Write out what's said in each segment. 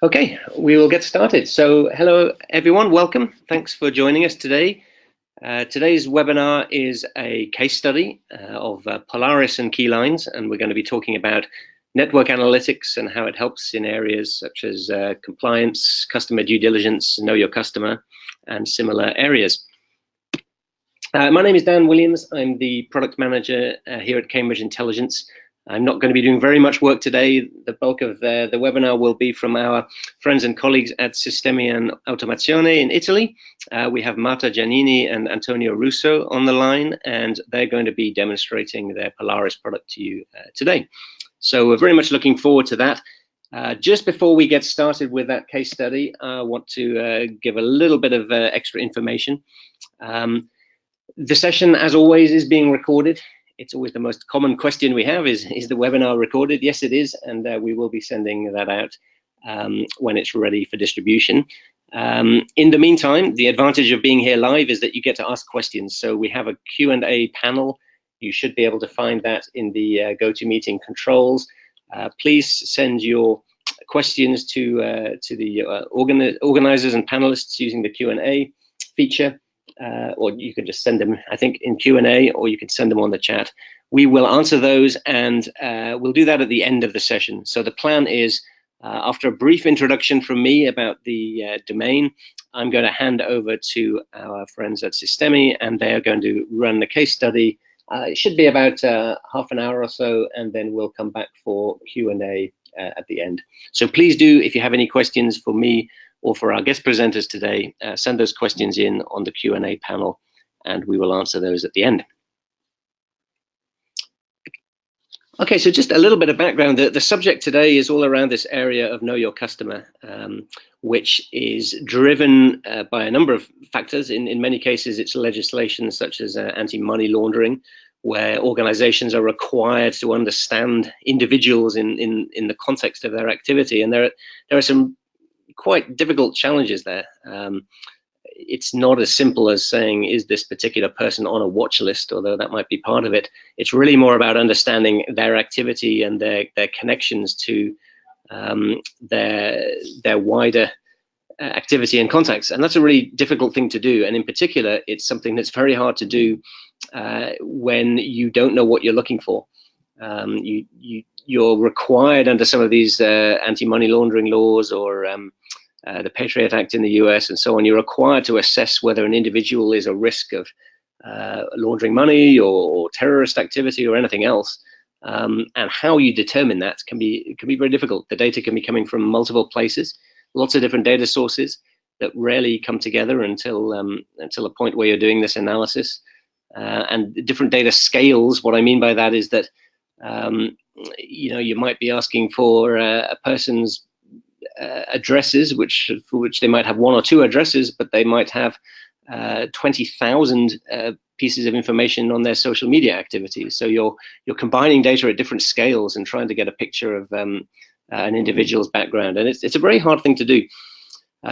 Okay, we will get started. So hello everyone, welcome. Thanks for joining us today. Today's webinar is a case study of Polaris and KeyLines, and we're going to be talking about network analytics and how it helps in areas such as compliance, customer due diligence, know your customer, and similar areas. My name is Dan Williams. I'm the product manager here at Cambridge Intelligence. I'm not going to be doing very much work today. The bulk of the webinar will be from our friends and colleagues at Sistemi Automazione in Italy. We have Marta Giannini and Antonio Russo on the line, and they're going to be demonstrating their Polaris product to you today. So we're very much looking forward to that. Just before we get started with that case study, I want to give a little bit of extra information. The session, as always, is being recorded. It's always the most common question we have is the webinar recorded? Yes, it is, and we will be sending that out when it's ready for distribution. In the meantime, the advantage of being here live is that you get to ask questions. So we have a Q&A panel. You should be able to find that in the GoToMeeting controls. Please send your questions to the organizers and panelists using the Q&A feature. Or you can just send them, I think, in Q&A, or you can send them on the chat. We will answer those, and we'll do that at the end of the session. So the plan is, after a brief introduction from me about the domain, I'm going to hand over to our friends at Sistemi, and they are going to run the case study. It should be about half an hour or so, and then we'll come back for Q&A at the end. So please do, if you have any questions for me or for our guest presenters today, send those questions in on the Q&A panel, and we will answer those at the end. Okay, so just a little bit of background. The subject today is all around this area of know your customer, which is driven by a number of factors. In many cases, it's legislation such as anti-money laundering, where organizations are required to understand individuals in the context of their activity. And there are some quite difficult challenges there. It's not as simple as saying, is this particular person on a watch list, although that might be part of it. It's really more about understanding their activity and their connections to their wider activity and contacts. And that's a really difficult thing to do. And in particular, it's something that's very hard to do when you don't know what you're looking for. You're required under some of these anti-money laundering laws or the Patriot Act in the US and so on, you're required to assess whether an individual is a risk of laundering money or terrorist activity or anything else. And how you determine that can be very difficult. The data can be coming from multiple places, lots of different data sources that rarely come together until a point where you're doing this analysis. And different data scales. What I mean by that is that you might be asking for a person's addresses, for which they might have one or two addresses, but they might have 20,000 pieces of information on their social media activities. So you're combining data at different scales and trying to get a picture of an individual's background, and it's a very hard thing to do.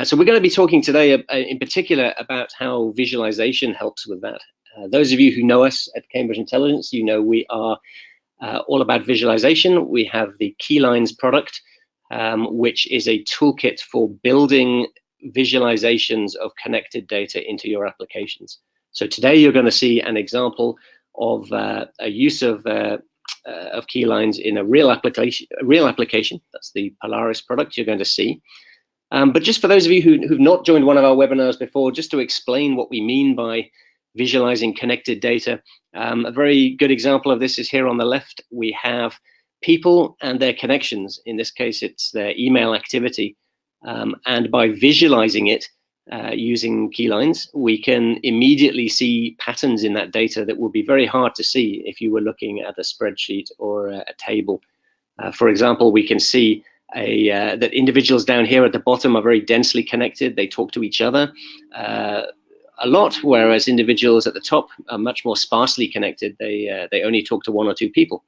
So we're going to be talking today in particular about how visualization helps with that. Those of you who know us at Cambridge Intelligence, you know we are all about visualization. We have the KeyLines product, which is a toolkit for building visualizations of connected data into your applications. So today you're going to see an example of a use of KeyLines in a real application. That's the Polaris product you're going to see. But just for those of you who've not joined one of our webinars before, just to explain what we mean by visualizing connected data, a very good example of this is here on the left. We have people and their connections. In this case, it's their email activity. And by visualizing it using KeyLines, we can immediately see patterns in that data that would be very hard to see if you were looking at a spreadsheet or a table. For example, we can see that individuals down here at the bottom are very densely connected. They talk to each other a lot, whereas individuals at the top are much more sparsely connected. They only talk to one or two people.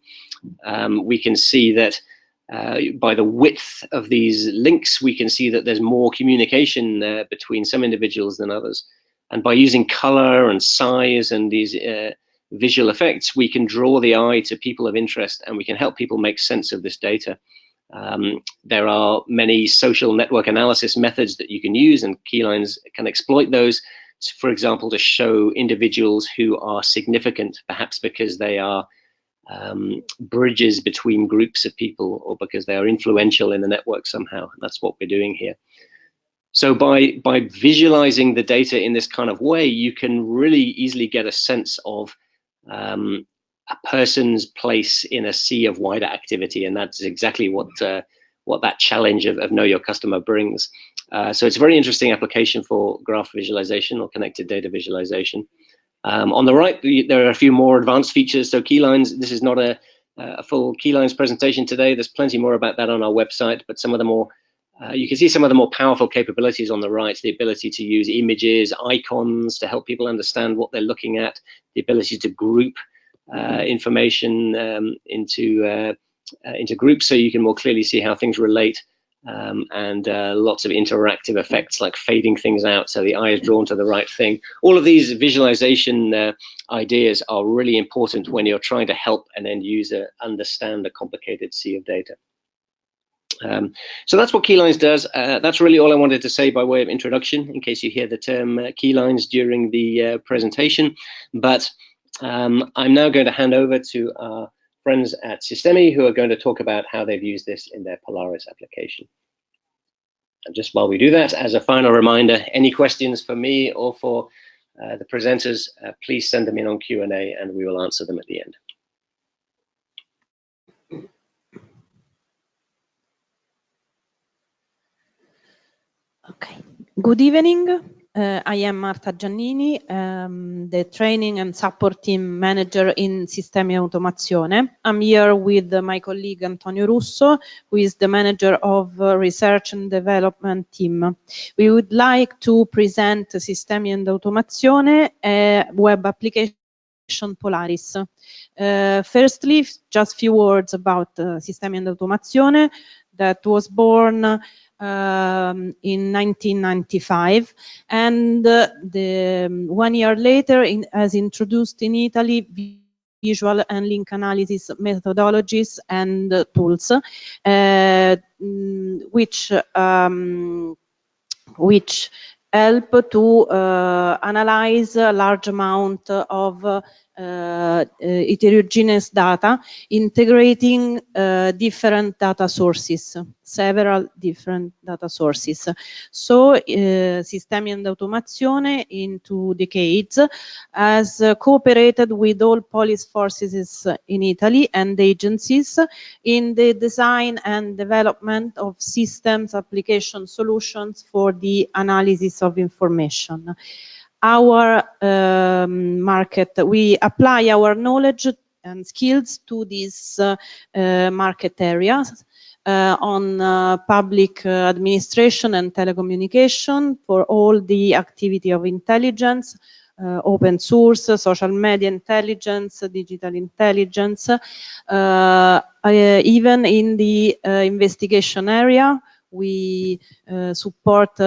We can see that by the width of these links, we can see that there's more communication between some individuals than others. And by using color and size and these visual effects, we can draw the eye to people of interest, and we can help people make sense of this data. There are many social network analysis methods that you can use, and KeyLines can exploit those, for example, to show individuals who are significant, perhaps because they are bridges between groups of people, or because they are influential in the network somehow. That's what we're doing here. So by visualizing the data in this kind of way, you can really easily get a sense of a person's place in a sea of wider activity, and that's exactly what that challenge of know your customer brings. So it's a very interesting application for graph visualization or connected data visualization. On the right, there are a few more advanced features. So KeyLines, this is not a full KeyLines presentation today. There's plenty more about that on our website, but some of the more you can see some of the more powerful capabilities on the right, the ability to use images, icons to help people understand what they're looking at, the ability to group information into groups so you can more clearly see how things relate, and lots of interactive effects like fading things out so the eye is drawn to the right thing. All of these visualization ideas are really important when you're trying to help an end user understand a complicated sea of data. So that's what KeyLines does. That's really all I wanted to say by way of introduction, in case you hear the term KeyLines during the presentation. But I'm now going to hand over to our friends at Sistemi, who are going to talk about how they've used this in their Polaris application. And just while we do that, as a final reminder, any questions for me or for the presenters, please send them in on Q&A and we will answer them at the end. Okay. Good evening. I am Marta Giannini, the training and support team manager in Sistemi Automazione. I'm here with my colleague Antonio Russo, who is the manager of research and development team. We would like to present Sistemi and Automazione, a web application Polaris. Firstly, just a few words about Sistemi and Automazione, that was born in 1995, and 1 year later has introduced in Italy visual and link analysis methodologies and tools, which help to analyze a large amount of heterogeneous data, integrating different data sources, several different data sources. So Sistemi and Automazione in 2 decades has cooperated with all police forces in Italy and agencies in the design and development of systems, application solutions for the analysis of information. Our market, we apply our knowledge and skills to these market areas on public administration and telecommunication for all the activity of intelligence, open source, social media intelligence, digital intelligence, even in the investigation area. We support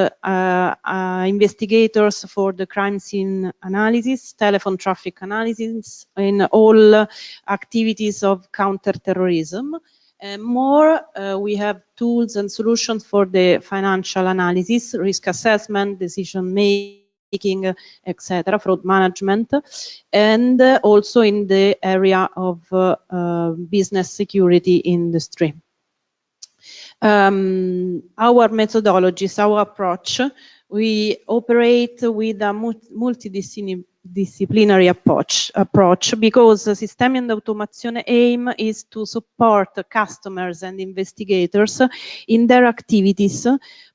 investigators for the crime scene analysis, telephone traffic analysis, in all activities of counterterrorism. More, we have tools and solutions for the financial analysis, risk assessment, decision making, etc., fraud management, and also in the area of business security industry. Our methodologies, our approach, we operate with a multidisciplinary approach because Sistemi and Automazione aim is to support customers and investigators in their activities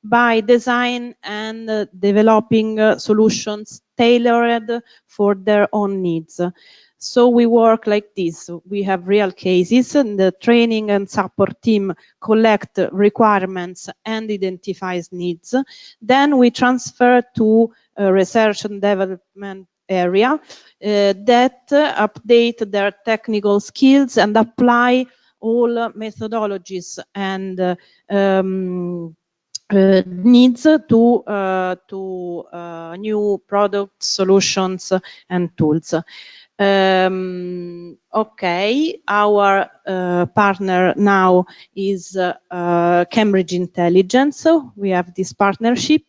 by design and developing solutions tailored for their own needs. So we work like this. We have real cases, and the training and support team collect requirements and identifies needs. Then we transfer to a research and development area that update their technical skills and apply all methodologies and needs to new product solutions and tools. Okay, our partner now is Cambridge Intelligence. So we have this partnership.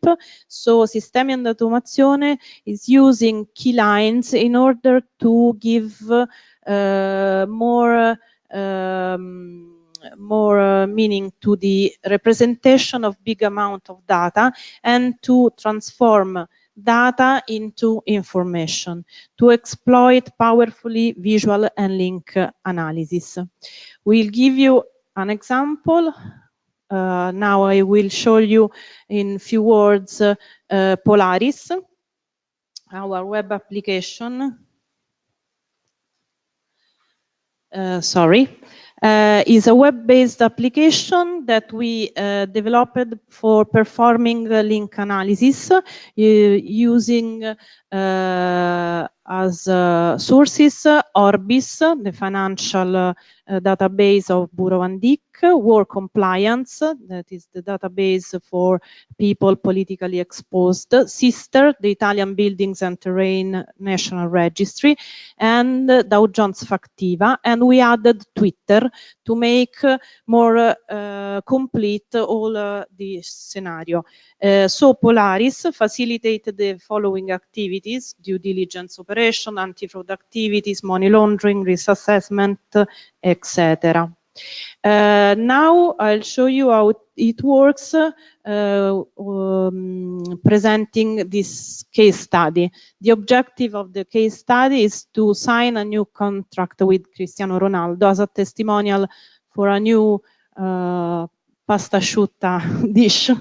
So Sistemi Automazione is using KeyLines in order to give more meaning to the representation of big amount of data and to transform data into information, to exploit powerfully visual and link analysis. We'll give you an example. Now I will show you in few words Polaris, our web application. Is a web-based application that we developed for performing link analysis using as sources Orbis, the financial database of Bureau van Dijk, War Compliance, that is the database for people politically exposed, Sister, the Italian Buildings and Terrain National Registry, and Dow Jones Factiva, and we added Twitter to make more complete all the scenario. So Polaris facilitated the following activities: due diligence operation, anti-fraud activities, money laundering, risk assessment, etc. Now I'll show you how it works, presenting this case study. The objective of the case study is to sign a new contract with Cristiano Ronaldo as a testimonial for a new pasta asciutta dish.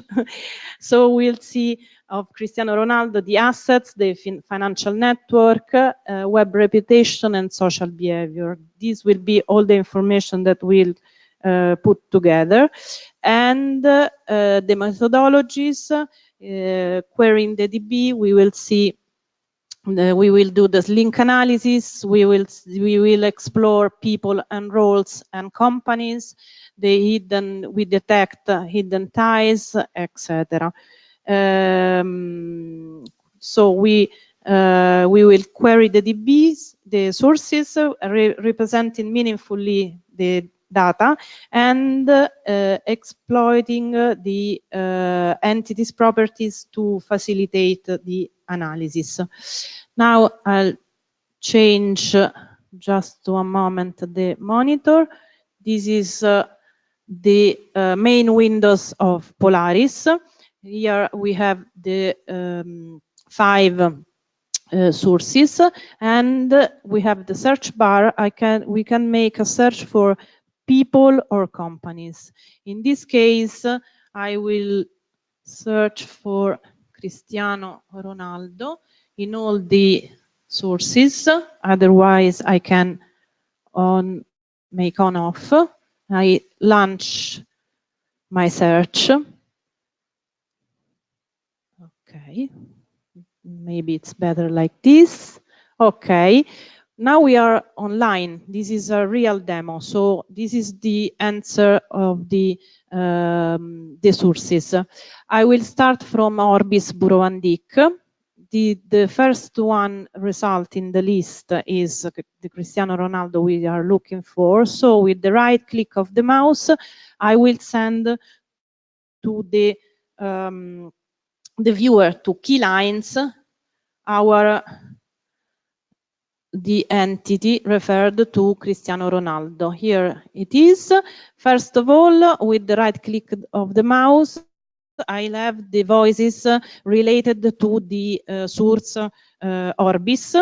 So we'll see of Cristiano Ronaldo the assets, the financial network, web reputation, and social behavior. This will be all the information that we'll put together. And the methodologies, querying the DB, we will see. We will do this link analysis. We will explore people and roles and companies. We detect hidden ties, etc. So we will query the DBs, the sources representing meaningfully the data, and exploiting the entities properties to facilitate the analysis. Now I'll change just to a moment the monitor. This is the main windows of Polaris. Here we have the 5 sources, and we have the search bar. We can make a search for people or companies. In this case, I will search for Cristiano Ronaldo in all the sources. Otherwise, I can make on off. I launch my search. Okay, maybe it's better like this. Okay, now we are online. This is a real demo. So this is the answer of the sources. I will start from Orbis Bureau van Dijk. The first one result in the list is the Cristiano Ronaldo we are looking for. So with the right click of the mouse, I will send to the viewer, to KeyLines, the entity referred to Cristiano Ronaldo. Here it is. First of all, with the right click of the mouse, I'll have the voices related to the source Orbis.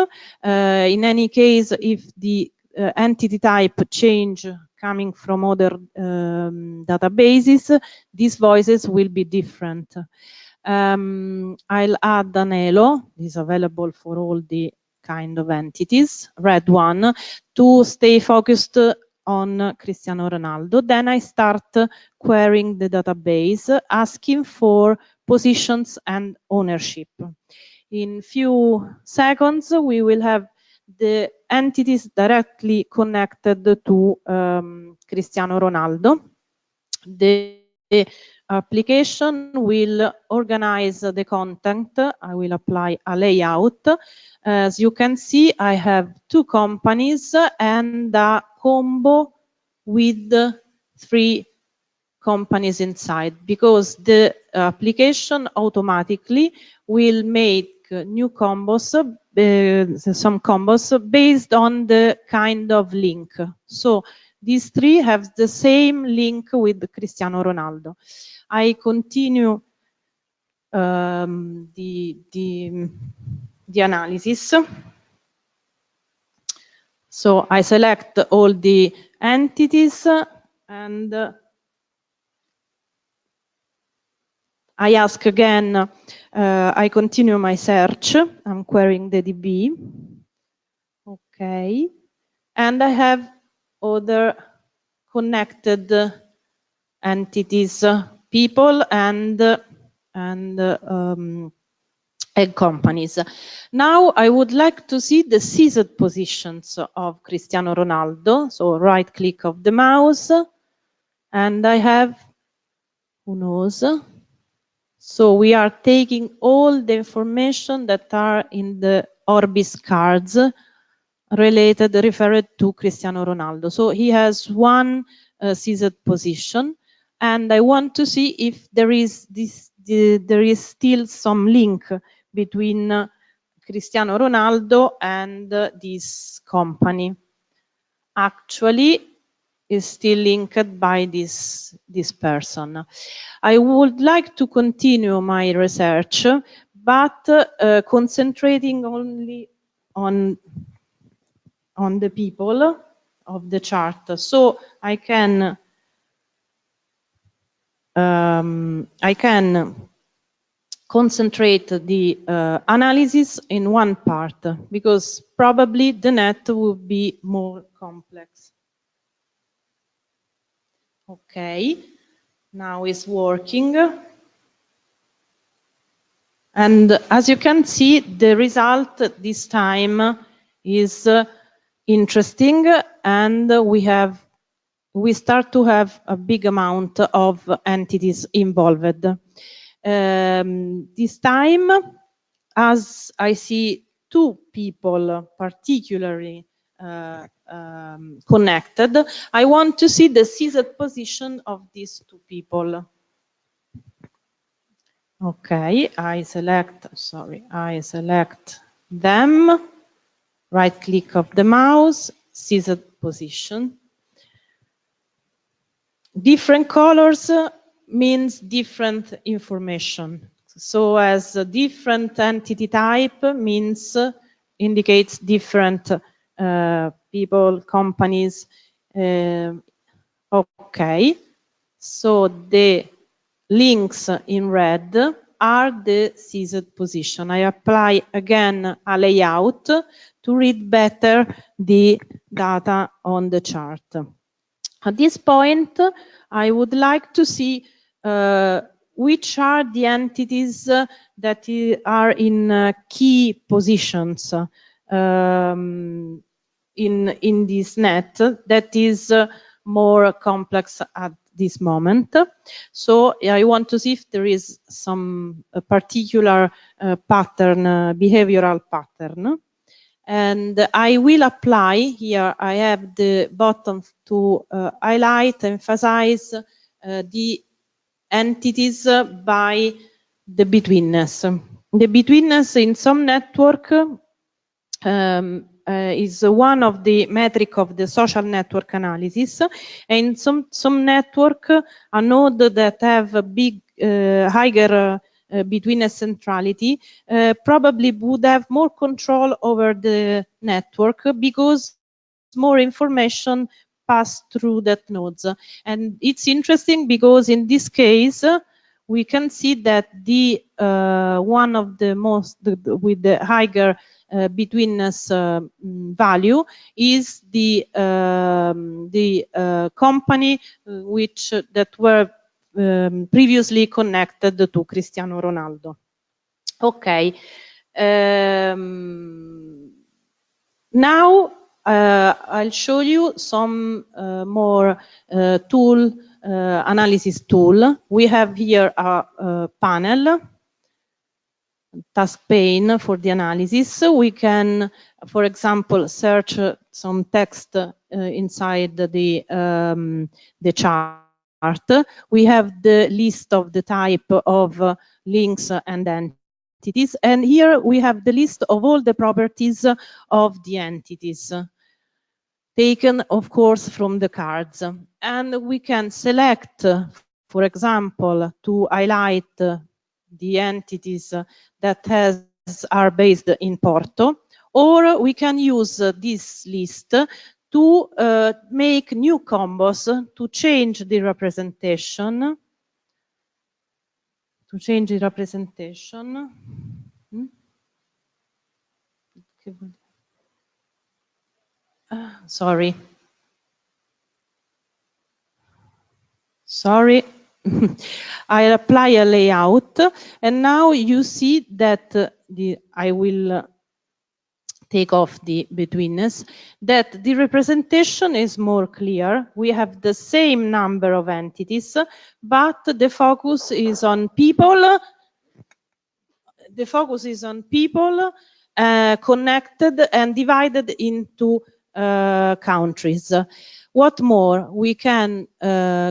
In any case, if the entity type change coming from other databases, these voices will be different. I'll add an elo, is available for all the kind of entities, red one, to stay focused on Cristiano Ronaldo. Then I start querying the database, asking for positions and ownership. In few seconds, we will have the entities directly connected to Cristiano Ronaldo. The application will organize the content. I will apply a layout. As you can see, I have 2 companies and a combo with 3 companies inside, because the application automatically will make new combos, some combos based on the kind of link. So these 3 have the same link with Cristiano Ronaldo. I continue the analysis. So I select all the entities and I ask again, I continue my search. I'm querying the DB. Okay. And I have other connected entities, people and companies. Now I would like to see the seized positions of Cristiano Ronaldo. So right click of the mouse and I have, who knows? So we are taking all the information that are in the Orbis cards referred to Cristiano Ronaldo. So he has one seized position, and I want to see if there is there is still some link between Cristiano Ronaldo and this company. Actually, is still linked by this person. I would like to continue my research, but concentrating only on the people of the chart. So I can concentrate the analysis in one part, because probably the net will be more complex. Okay, now it's working. And as you can see, the result this time is interesting, and we start to have a big amount of entities involved. This time, as I see 2 people particularly connected, I want to see the seized position of these 2 people. Okay, I select them, right click of the mouse, seized position. Different colors means different information. So as a different entity type means indicates different people, companies. Okay, so the links in red are the seized position. I apply again a layout to read better the data on the chart. At this point, I would like to see which are the entities that are in key positions in this net that is more complex at this moment. So I want to see if there is some particular pattern, behavioral pattern. And I will apply here, I have the button to highlight, emphasize the entities by the betweenness. The betweenness in some network is one of the metric of the social network analysis. And some network, a node that have a big, higher betweenness centrality, probably would have more control over the network because more information pass through that nodes. And it's interesting because in this case, we can see that the one of the most with the higher betweenness value is the company that were previously connected to Cristiano Ronaldo. Okay. Now I'll show you some more tool analysis tool. We have here a panel, task pane for the analysis. We can, for example, search some text inside the chart. We have the list of the type of links and entities, and here we have the list of all the properties of the entities, taken, of course, from the cards. And we can select, for example, to highlight the entities that are based in Porto, or we can use this list to make new combos to change the representation. Sorry. I apply a layout, and now you see that I will take off the betweenness, that the representation is more clear. We have the same number of entities, but the focus is on people. The focus is on people connected and divided into countries. What more, we can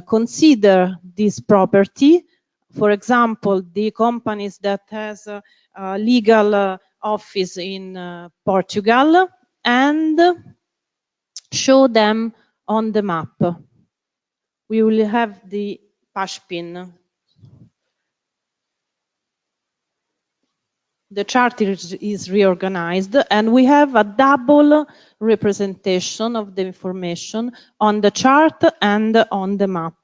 consider this property. For example, the companies that has a legal office in Portugal, and show them on the map. We will have the pushpin. The chart is reorganized, and we have a double representation of the information on the chart and on the map.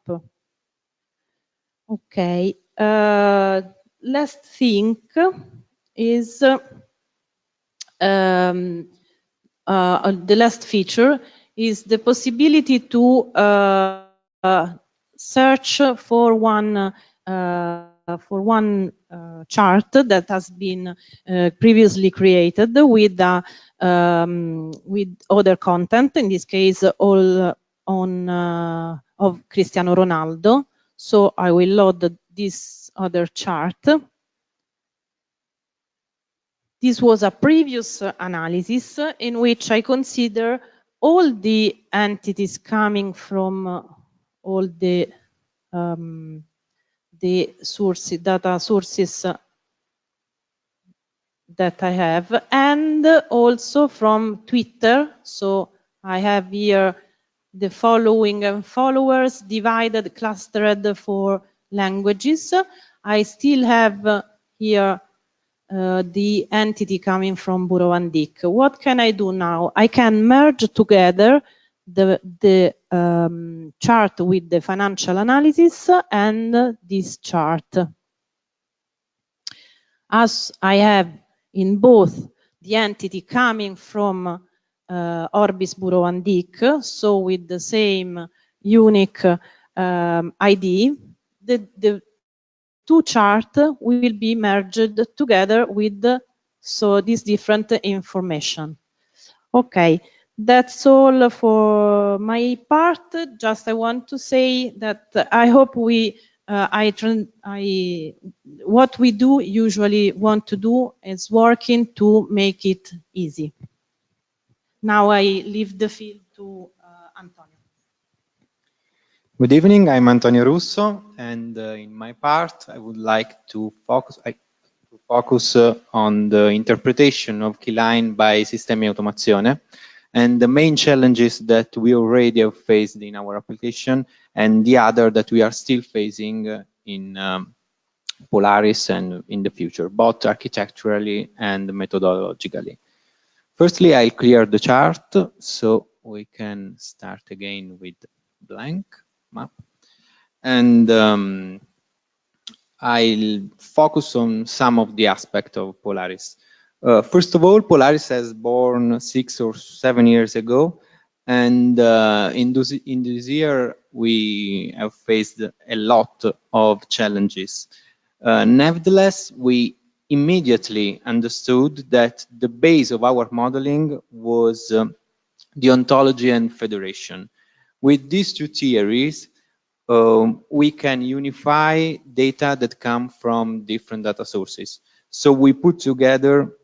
Okay, last thing is the last feature is the possibility to search for one chart that has been previously created with other content. In this case, all on of Cristiano Ronaldo. So I will load this other chart. This was a previous analysis in which I consider all the entities coming from all the sources, data sources that I have, and also from Twitter. So I have here the following and followers divided, clustered for languages. I still have here the entity coming from Bureau van Dijk. What can I do now? I can merge together the chart with the financial analysis and this chart. As I have in both the entity coming from Orbis Bureau van Dijk, so with the same unique ID, the two charts will be merged together with this different information. Okay, that's all for my part. Just I want to say that I hope what we do usually want to do is working to make it easy. Now I leave the field to Antonio. Good evening, I'm Antonio Russo, and in my part I would like to focus on the interpretation of keyline by Sistemi Automazione and the main challenges that we already have faced in our application and the other that we are still facing in Polaris and in the future, both architecturally and methodologically. Firstly, I'll clear the chart so we can start again with blank map. And I'll focus on some of the aspects of Polaris. First of all, Polaris has born 6 or 7 years ago, and in this year we have faced a lot of challenges. Nevertheless, we immediately understood that the base of our modeling was the ontology and federation. With these two theories, we can unify data that come from different data sources. So we put together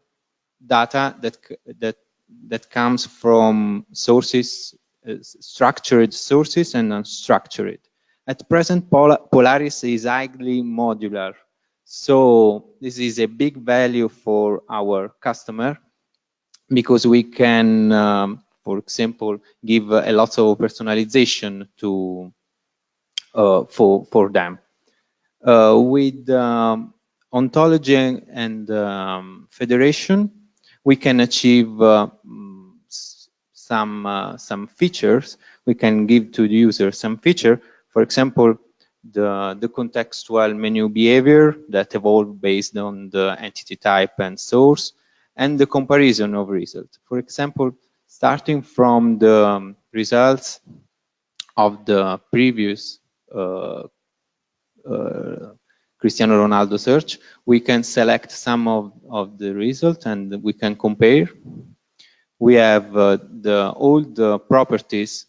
data that comes from sources, structured sources and unstructured. At present, Polaris is highly modular. So this is a big value for our customer because we can, for example, give a lot of personalization to for them. With Ontology and Federation, we can achieve some features. We can give to the user some feature. For example, the contextual menu behavior that evolved based on the entity type and source, and the comparison of results. For example, starting from the results of the previous Cristiano Ronaldo search, we can select some of the results and we can compare. We have all the properties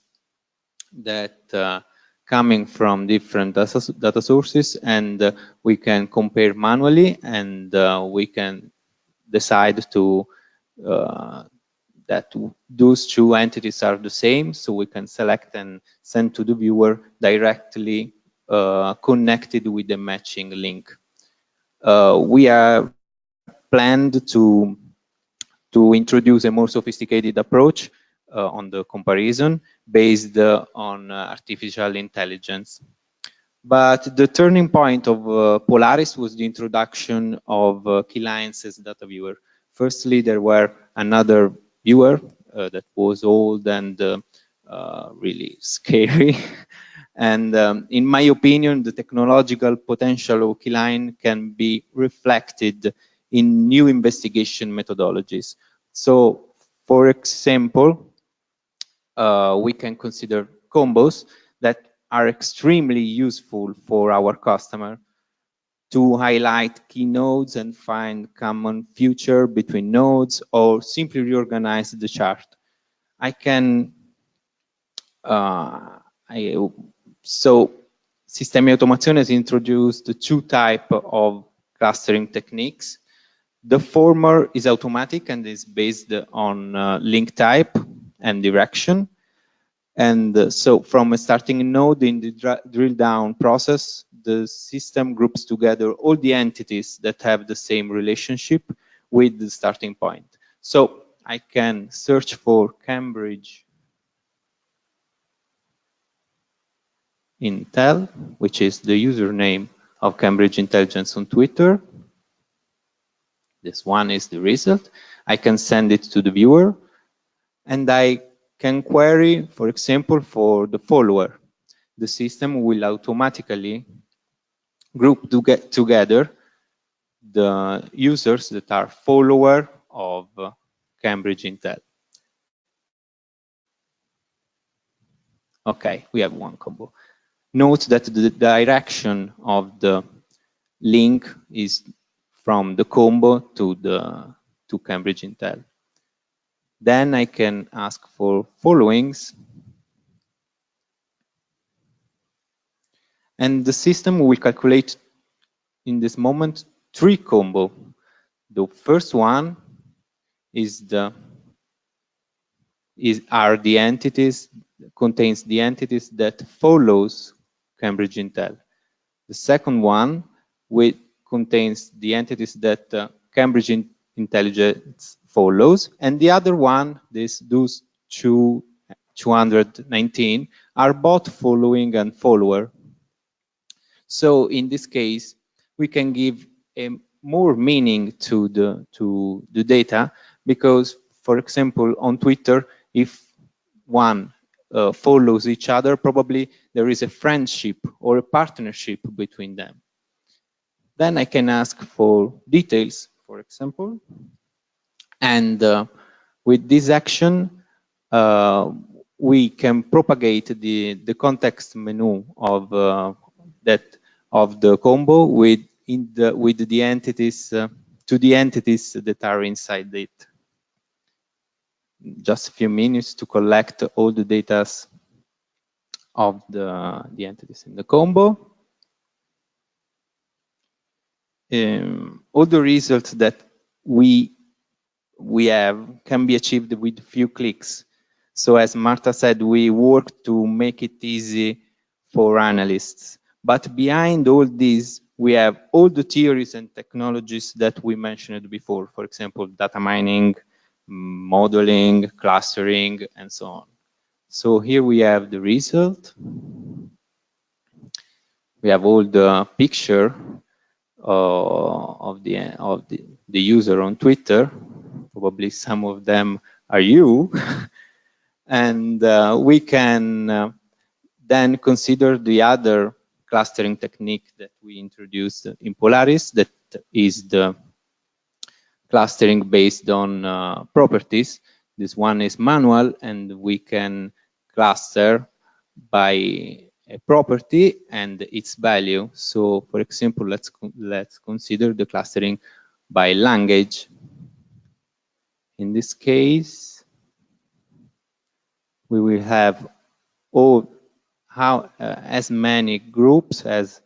that coming from different data sources, and we can compare manually, and we can decide to that those two entities are the same, so we can select and send to the viewer directly connected with the matching link. We are planned to introduce a more sophisticated approach on the comparison based on artificial intelligence. But the turning point of Polaris was the introduction of KeyLines as data viewer. Firstly, there were another viewer that was old and really scary. And in my opinion, the technological potential of KeyLine can be reflected in new investigation methodologies. So, for example, we can consider combos that are extremely useful for our customer to highlight key nodes and find common feature between nodes, or simply reorganize the chart. So Sistemi Automazione has introduced two types of clustering techniques. The former is automatic and is based on link type and direction. And so from a starting node in the drill down process, the system groups together all the entities that have the same relationship with the starting point. So I can search for Cambridge Intel, which is the username of Cambridge Intelligence on Twitter. This one is the result. I can send it to the viewer, and I can query, for example, for the follower. The system will automatically group together the users that are follower of Cambridge Intel. Okay, we have one combo. Note that the direction of the link is from the combo to Cambridge Intel. Then I can ask for followings, and the system will calculate in this moment 3 combo. The first one are the entities, contains the entities that follows Cambridge Intel. The second one contains the entities that Cambridge Intelligence follows, and the other one, those 219, are both following and follower. So in this case, we can give more meaning to the data, because, for example, on Twitter, if one follows each other, probably there is a friendship or a partnership between them. Then I can ask for details, for example, and with this action, we can propagate the context menu of the combo with the entities to the entities that are inside it. Just a few minutes to collect all the data of the entities in the combo. All the results that we have can be achieved with few clicks. So as Marta said, we work to make it easy for analysts. But behind all this, we have all the theories and technologies that we mentioned before. For example, data mining, modeling, clustering, and so on. So here we have the result. We have all the picture of the user on Twitter. Probably some of them are you. And we can then consider the other clustering technique that we introduced in Polaris, that is the clustering based on properties. This one is manual, and we can cluster by a property and its value. So, for example, let's consider the clustering by language. In this case, we will have as many groups as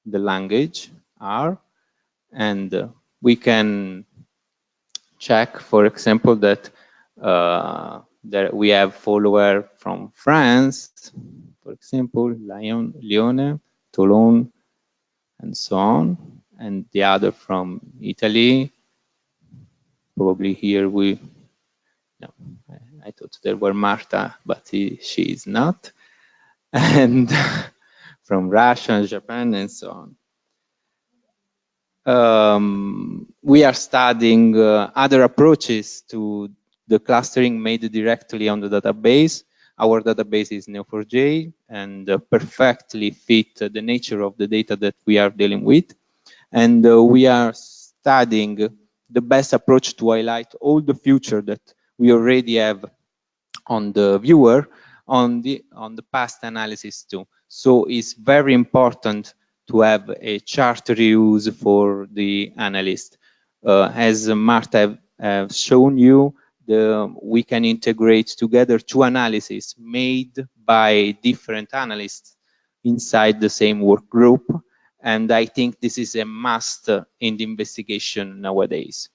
the language are, and we can check, for example, that we have follower from France, for example, Lione, Toulon, and so on, and the other from Italy. Probably here I thought there were Marta, but she is not. And from Russia, Japan, and so on. We are studying other approaches to the clustering made directly on the database. Our database is Neo4j and perfectly fit the nature of the data that we are dealing with. And we are studying the best approach to highlight all the features that we already have on the viewer on the past analysis too. So it's very important to have a chart reuse for the analyst. As Marta have shown you, we can integrate together two analyses made by different analysts inside the same work group. And I think this is a must in the investigation nowadays.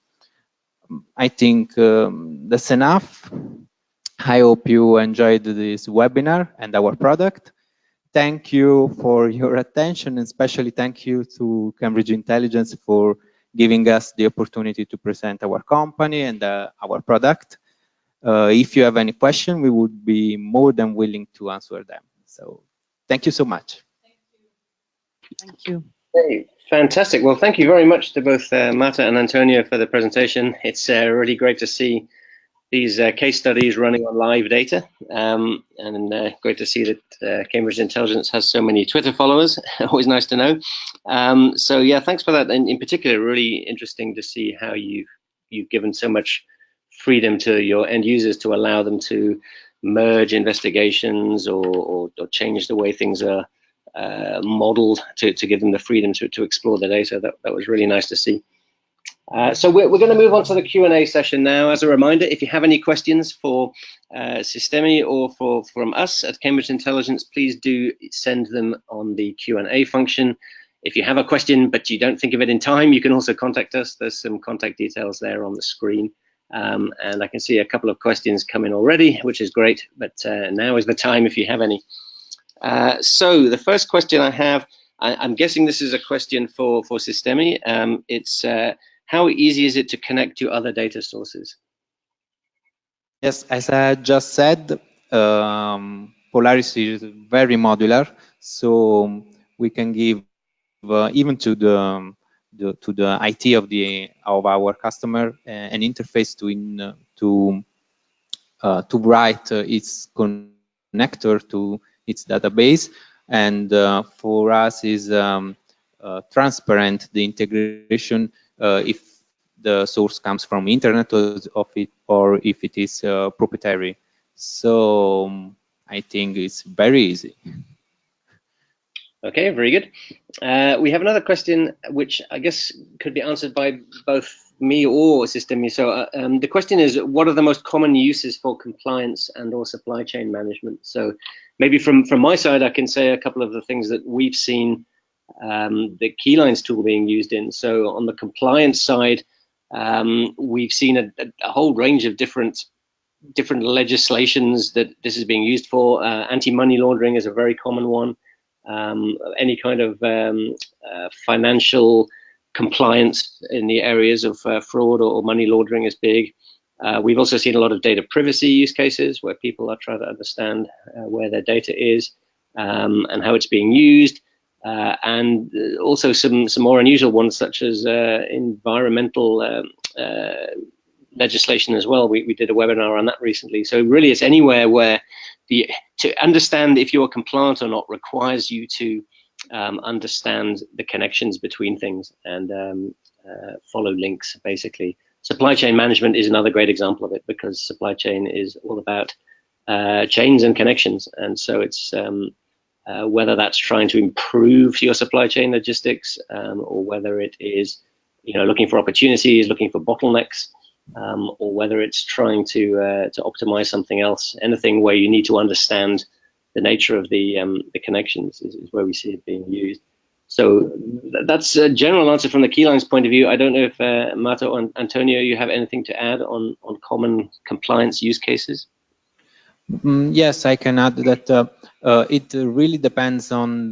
I think that's enough. I hope you enjoyed this webinar and our product. Thank you for your attention, and especially thank you to Cambridge Intelligence for giving us the opportunity to present our company and our product. If you have any question, we would be more than willing to answer them. So thank you so much. Thank you. Hey, fantastic. Well, thank you very much to both Marta and Antonio for the presentation. It's really great to see these case studies running on live data, and great to see that Cambridge Intelligence has so many Twitter followers. Always nice to know. So yeah, thanks for that. And in particular, really interesting to see how you've given so much freedom to your end users to allow them to merge investigations or change the way things are modeled to give them the freedom to explore the data. That was really nice to see. So we're going to move on to the Q&A session now. As a reminder, if you have any questions for Sistemi or from us at Cambridge Intelligence, please do send them on the Q&A function. If you have a question but you don't think of it in time, you can also contact us. There's some contact details there on the screen. And I can see a couple of questions coming already, which is great, but now is the time if you have any. So the first question I have, I'm guessing this is a question for Sistemi. It's how easy is it to connect to other data sources? Yes, as I just said, Polaris is very modular, so we can give even to the IT of our customer an interface to write its connector to its database, and for us is transparent the integration if the source comes from internet or if it is proprietary. So I think it's very easy. Okay, very good. We have another question, which I guess could be answered by both me or Sistemi. So the question is, what are the most common uses for compliance and or supply chain management? So maybe from my side, I can say a couple of the things that we've seen the KeyLines tool being used in. So on the compliance side, we've seen a whole range of different legislations that this is being used for. Anti-money laundering is a very common one. Any kind of financial compliance in the areas of fraud or money laundering is big. We've also seen a lot of data privacy use cases where people are trying to understand where their data is and how it's being used. And also some more unusual ones, such as environmental legislation as well. We did a webinar on that recently. So really, it's anywhere where to understand if you're compliant or not requires you to understand the connections between things and follow links, basically. Supply chain management is another great example of it, because supply chain is all about chains and connections. And so it's whether that's trying to improve your supply chain logistics or whether it is looking for opportunities, looking for bottlenecks, or whether it's trying to optimize something else. Anything where you need to understand the nature of the connections is where we see it being used. So that's a general answer from the KeyLines point of view. I don't know if Marta or Antonio, you have anything to add on common compliance use cases? Yes, I can add that it really depends on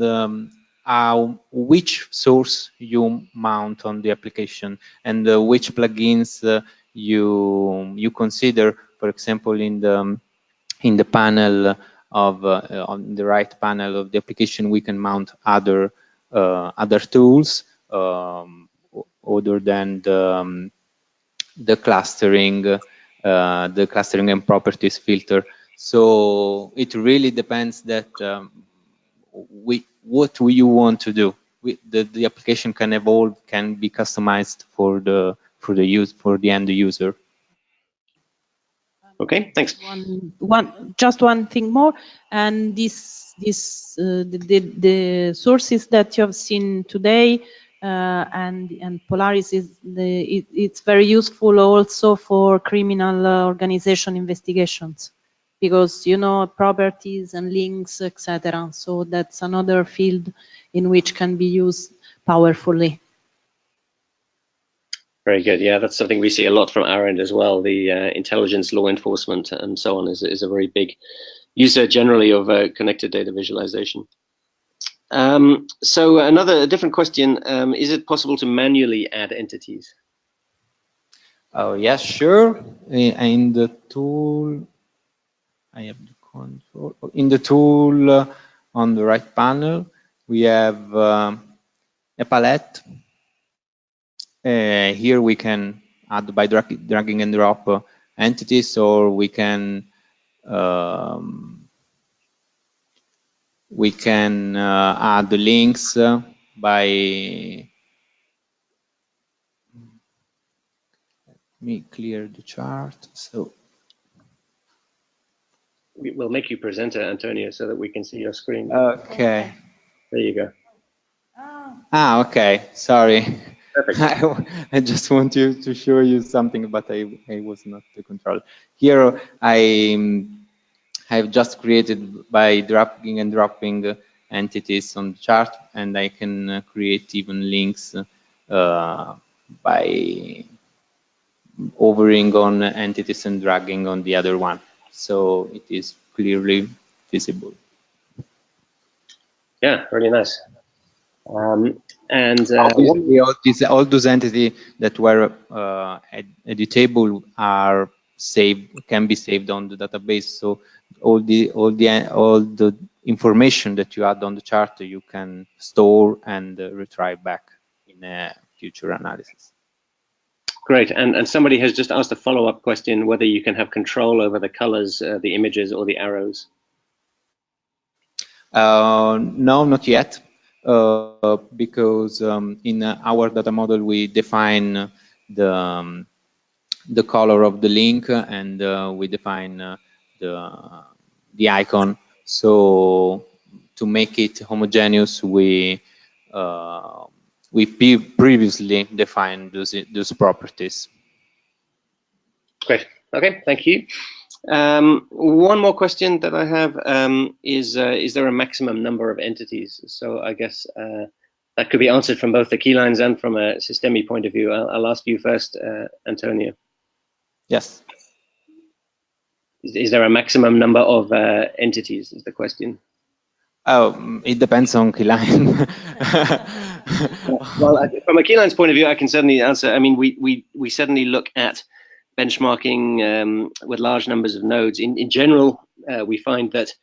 which source you mount on the application and which plugins you consider. For example, in the panel of on the right panel of the application, we can mount other tools other than the clustering and properties filter. So it really depends that what you want to do. The application can evolve, can be customized for the end user. Okay, thanks. Just one thing more, and the sources that you have seen today and Polaris it's very useful also for criminal organization investigations, because properties and links, etc. So that's another field in which can be used powerfully. Very good. Yeah, that's something we see a lot from our end as well. The intelligence, law enforcement, and so on is a very big user generally of connected data visualization. So a different question, is it possible to manually add entities? Oh, yes, sure. In the tool, I have the control. In the tool on the right panel, we have a palette. Here we can add by dragging and drop entities, or we can add the links by. Let me clear the chart. So We'll make you presenter, Antonio, so that we can see your screen. Okay. There you go. Okay. Sorry. Perfect. I just want to show you something, but I was not the control. Here I've just created by dragging and dropping entities on the chart, and I can create even links by hovering on entities and dragging on the other one. So it is clearly visible. Yeah, really nice. And all those entities that were editable are saved, can be saved on the database. So all the information that you add on the chart, you can store and retrieve back in a future analysis. Great. And somebody has just asked a follow-up question, whether you can have control over the colors, the images, or the arrows. No, not yet. Because in our data model we define the color of the link, and we define the icon. So to make it homogeneous, we previously defined those properties. Great. Okay, thank you. One more question that I have is there a maximum number of entities? So I guess that could be answered from both the KeyLines and from a Sistemi point of view. I'll ask you first, Antonio. Yes. Is there a maximum number of entities is the question? Oh, it depends on KeyLine. Well, from a KeyLines point of view, I can certainly answer. I mean, we certainly look at benchmarking with large numbers of nodes. In general, we find that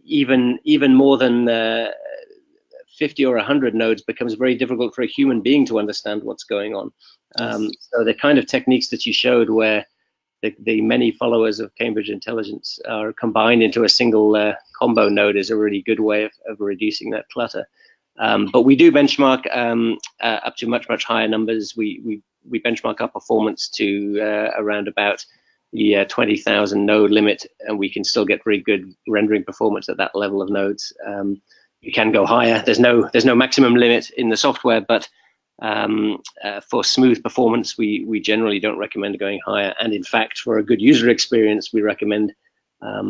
even more than 50 or 100 nodes becomes very difficult for a human being to understand what's going on. So the kind of techniques that you showed, where the many followers of Cambridge Intelligence are combined into a single combo node, is a really good way of reducing that clutter. But we do benchmark up to much higher numbers. We benchmark our performance to around about the 20,000 node limit, and we can still get very good rendering performance at that level of nodes. You can go higher. There's no maximum limit in the software, but for smooth performance, we generally don't recommend going higher. And in fact, for a good user experience, we recommend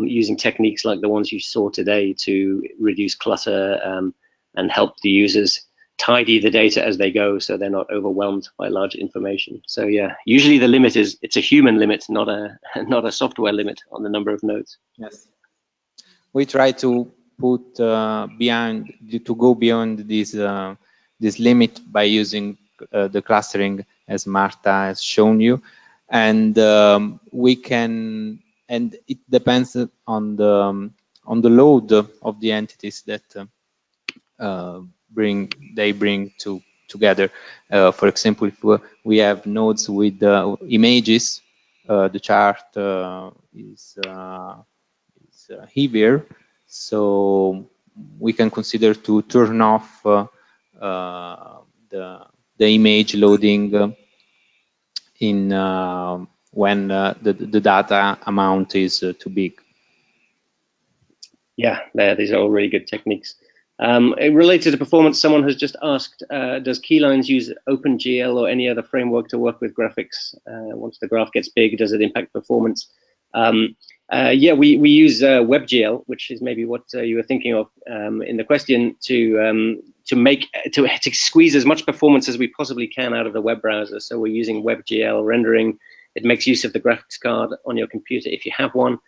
using techniques like the ones you saw today to reduce clutter and help the users tidy the data as they go, so they're not overwhelmed by large information. So yeah, usually the limit it's a human limit, not a software limit on the number of nodes. Yes, we try to put go beyond this limit by using the clustering, as Marta has shown you, and we can, and it depends on the load of the entities that they bring together. For example, if we have nodes with images, the chart is heavier, so we can consider to turn off the image loading in when the data amount is too big. Yeah, these are all really good techniques. Related to performance, someone has just asked, does KeyLines use OpenGL or any other framework to work with graphics? Once the graph gets big, does it impact performance? Yeah, we use WebGL, which is maybe what you were thinking of in the question, to squeeze as much performance as we possibly can out of the web browser. So we're using WebGL rendering. It makes use of the graphics card on your computer if you have one,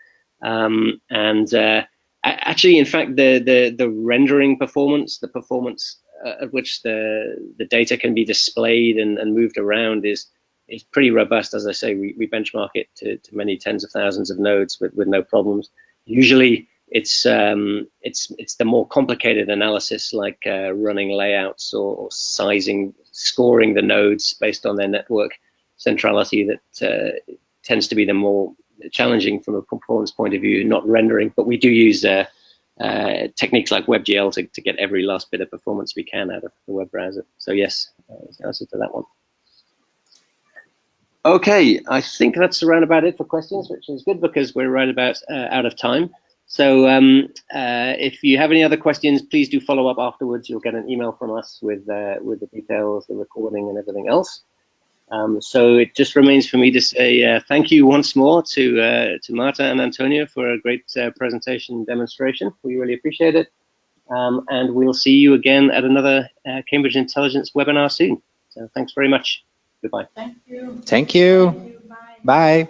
actually, in fact, the rendering performance, the performance at which the data can be displayed and moved around is pretty robust. As I say, we benchmark it to many tens of thousands of nodes with no problems. Usually, it's the more complicated analysis, like running layouts or sizing, scoring the nodes based on their network centrality, that tends to be the more challenging from a performance point of view, not rendering. But we do use techniques like WebGL to get every last bit of performance we can out of the web browser. So yes, that's the answer to that one. Okay, I think that's around about it for questions, which is good because we're right about out of time. So if you have any other questions, please do follow up afterwards. You'll get an email from us with the details, the recording, and everything else. So it just remains for me to say thank you once more to Marta and Antonio for a great presentation demonstration. We really appreciate it. And we'll see you again at another Cambridge Intelligence webinar soon. So thanks very much. Goodbye. Thank you. Thank you. Bye. Bye.